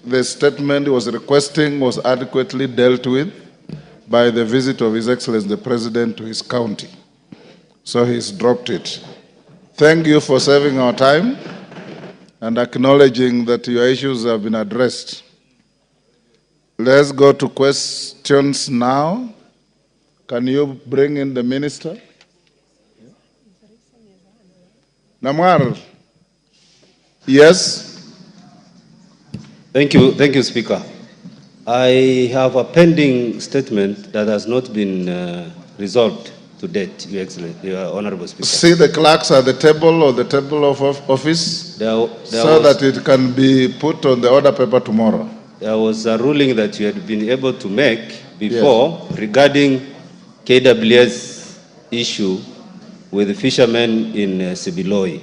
the statement he was requesting was adequately dealt with by the visit of His Excellency the President to his county. So he's dropped it. Thank you for saving our time and acknowledging that your issues have been addressed. Let's go to questions now. Can you bring in the minister? Namwar. Yes. Thank you, Speaker. I have a pending statement that has not been resolved to date, Your Excellency, Your Honorable Speaker. See the clerks at the table or the table of office so that it can be put on the order paper tomorrow. There was a ruling that you had been able to make before regarding KWS issue with the fishermen in Sibiloi.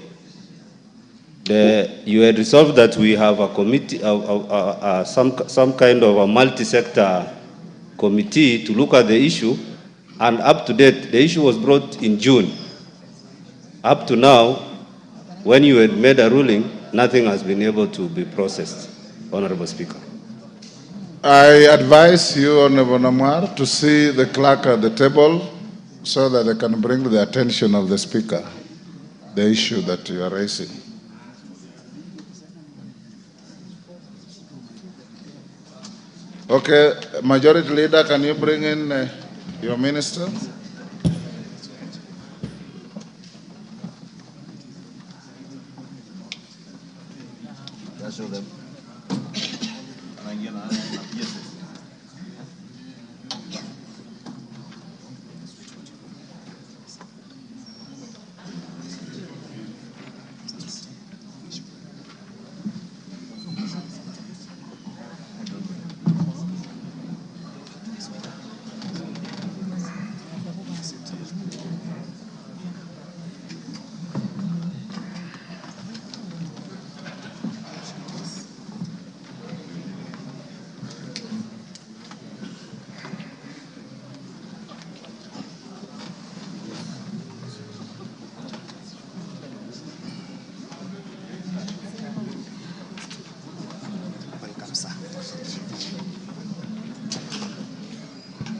You had resolved that we have a committee, some kind of a multi-sector committee to look at the issue, and up to date, the issue was brought in June. Up to now, when you had made a ruling, nothing has been able to be processed, Honorable Speaker. I advise you, Honorable Namwar, to see the clerk at the table so that they can bring to the attention of the Speaker the issue that you are raising. Okay, Majority Leader, can you bring in your minister?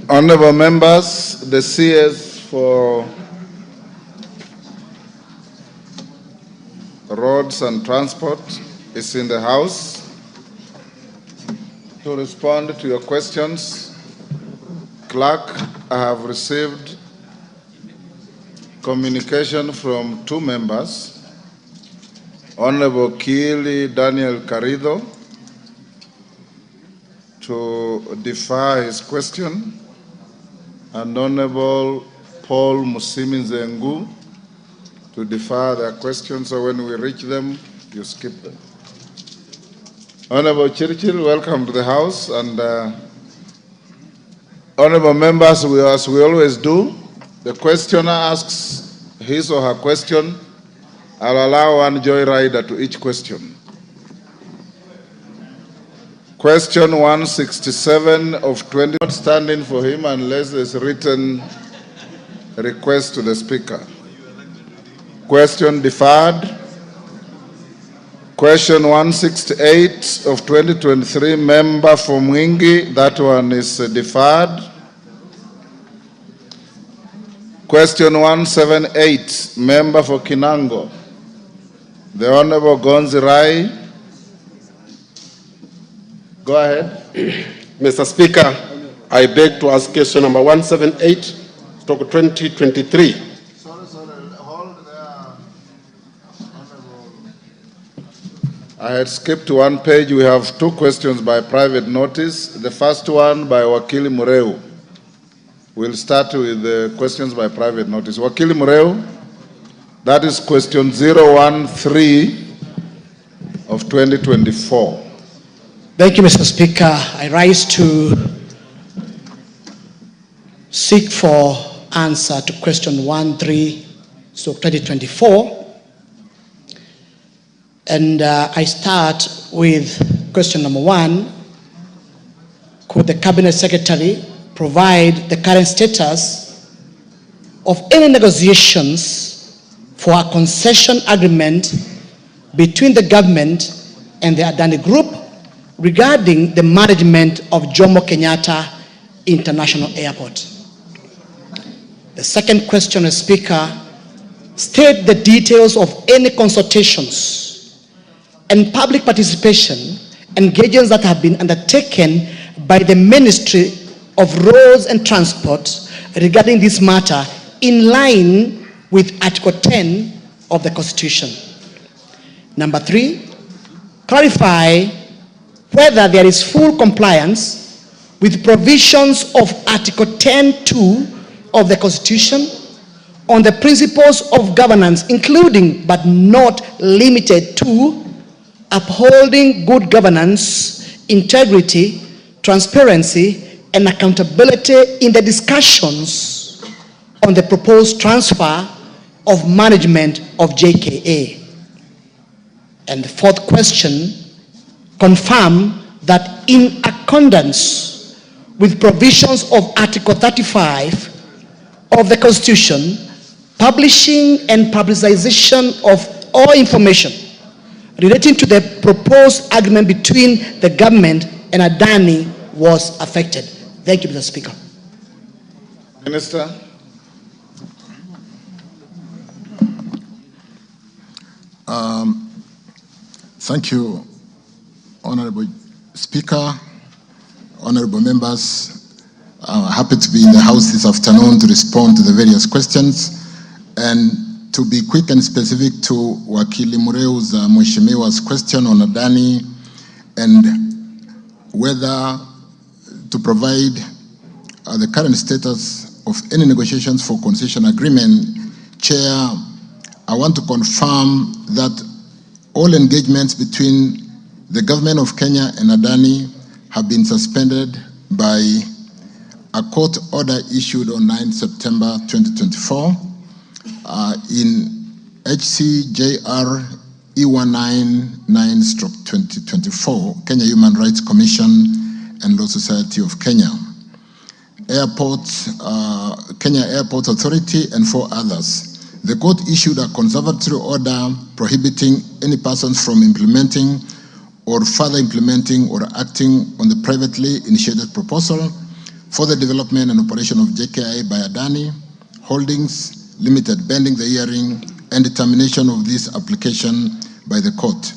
Honorable members, the CS for Roads and Transport is in the house to respond to your questions. Clerk, I have received communication from two members, Honorable Kili Daniel Carrido, to defer his question, and Honorable Paul Musimi Zengu to defer their questions, so when we reach them, you skip them. Honorable Chirchir, welcome to the House, and honorable members, as we always do, the questioner asks his or her question. I'll allow one joyrider to each question. Question 167 of 20, not standing for him unless there's a written request to the Speaker. Question deferred. Question 168 of 2023, member for Mwingi, that one is deferred. Question 178, member for Kinango, the Honorable Gonzi Rai. Go ahead. Mr. Speaker, I beg to ask question number 178/2023. Sorry, hold there. I had skipped one page. We have two questions by private notice. The first one by Wakili Mureu. We'll start with the questions by private notice. Wakili Mureu, that is question 013 of 2024. Thank you, Mr. Speaker. I rise to seek for answer to question 13 of 2024. And I start with question number 1. Could the Cabinet Secretary provide the current status of any negotiations for a concession agreement between the government and the Adani Group regarding the management of Jomo Kenyatta International Airport. The second question, Speaker, state the details of any consultations and public participation engagements that have been undertaken by the Ministry of Roads and Transport regarding this matter in line with Article 10 of the Constitution. Number 3, clarify whether there is full compliance with provisions of Article 10(2) of the Constitution on the principles of governance, including but not limited to upholding good governance, integrity, transparency, and accountability in the discussions on the proposed transfer of management of Jkia. And the fourth question, confirm that in accordance with provisions of Article 35 of the Constitution, publishing and publicization of all information relating to the proposed agreement between the government and Adani was affected. Thank you, Mr. Speaker. Minister. Thank you, Honorable Speaker, honorable members. I'm happy to be in the House this afternoon to respond to the various questions and to be quick and specific to Wakili Mureu's Mheshimiwa's question on Adani and whether to provide the current status of any negotiations for concession agreement. Chair, I want to confirm that all engagements between the government of Kenya and Adani have been suspended by a court order issued on 9 September 2024 in HCJR E199/2024, Kenya Human Rights Commission and Law Society of Kenya, Kenya Airports Authority, and 4 others. The court issued a conservatory order prohibiting any persons from implementing or further implementing or acting on the privately initiated proposal for the development and operation of Jkia by Adani Holdings Limited, pending the hearing and determination of this application by the court.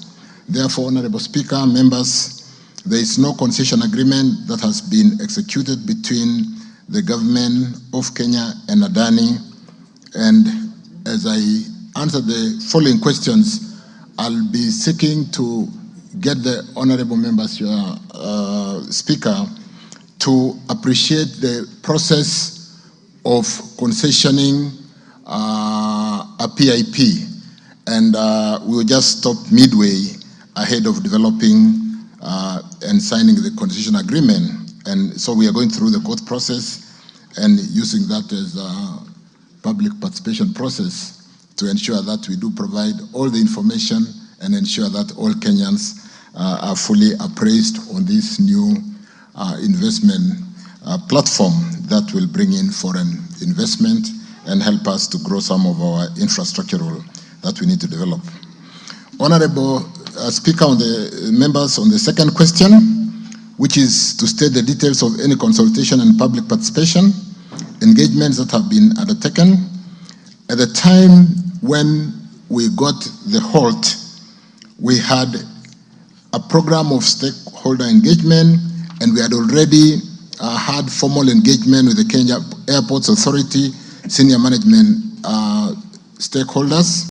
Therefore, Honorable Speaker, members, there is no concession agreement that has been executed between the government of Kenya and Adani. And as I answer the following questions, I'll be seeking to get the honorable members, Speaker, to appreciate the process of concessioning a PIP. And we will just stop midway ahead of developing and signing the concession agreement. And so we are going through the court process and using that as a public participation process to ensure that we do provide all the information and ensure that all Kenyans are fully appraised on this new investment platform that will bring in foreign investment and help us to grow some of our infrastructural that we need to develop. Honorable Speaker, on the members on the second question, which is to state the details of any consultation and public participation engagements that have been undertaken. At the time when we got the halt, we had a program of stakeholder engagement, and we had already had formal engagement with the Kenya Airports Authority senior management stakeholders.